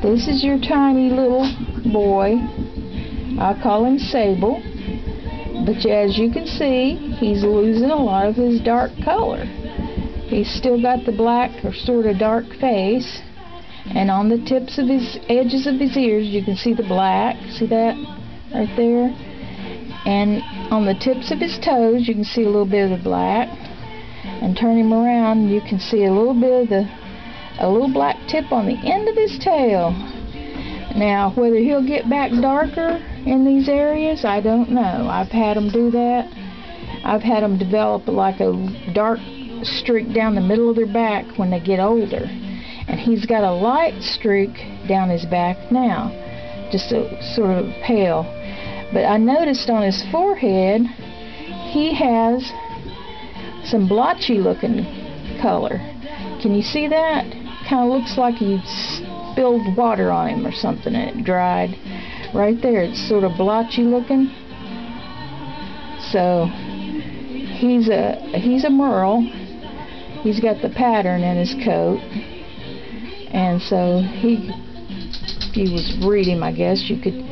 This is your tiny little boy. I call him Sable. But as you can see, he's losing a lot of his dark color. He's still got the black or sort of dark face. And on the tips of his edges of his ears, you can see the black. See that right there? And on the tips of his toes, you can see a little bit of the black. And turn him around, you can see a little bit of a little black tip on the end of his tail. Now, whether he'll get back darker in these areas, I don't know. I've had him do that. I've had them develop like a dark streak down the middle of their back when they get older. And he's got a light streak down his back now, just a sort of pale. But I noticed on his forehead, he has some blotchy looking color. Can you see that? Kind of looks like you spilled water on him or something and it dried. Right there, it's sort of blotchy looking. So he's a merle. He's got the pattern in his coat. And so if you was breed him, I guess you could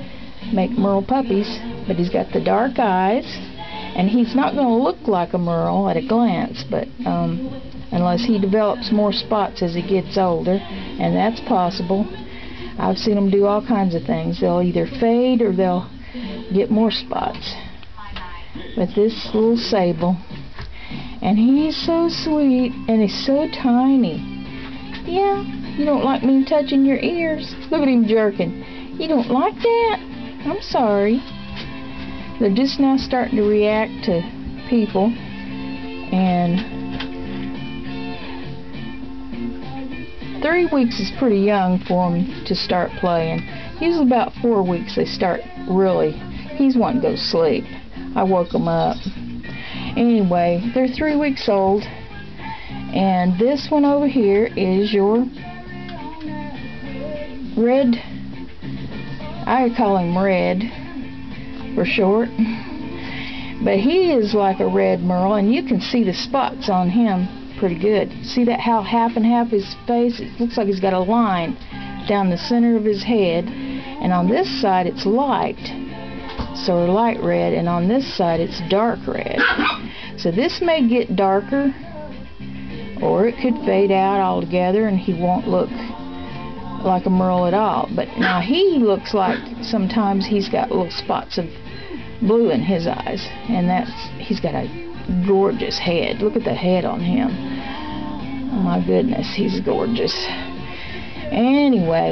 make merle puppies. But he's got the dark eyes, and he's not going to look like a merle at a glance, but unless he develops more spots as he gets older, and that's possible. I've seen them do all kinds of things. They'll either fade or they'll get more spots. But this little Sable, and he's so sweet, and he's so tiny. Yeah, you don't like me touching your ears. Look at him jerking. You don't like that? I'm sorry. They're just now starting to react to people, and 3 weeks is pretty young for them to start playing. Usually about 4 weeks they start really. He's wanting to go to sleep. I woke him up. Anyway, they're 3 weeks old, and this one over here is your Red. I call him Red for short, but he is like a red merle, and you can see the spots on him pretty good. See that how half and half his face? It looks like he's got a line down the center of his head, and on this side it's light, so light red, and on this side it's dark red. So this may get darker, or it could fade out altogether and he won't look like a merle at all. But now he looks like sometimes he's got little spots of blue in his eyes, and he's got a gorgeous head. Look at the head on him. Oh my goodness, he's gorgeous. Anyway,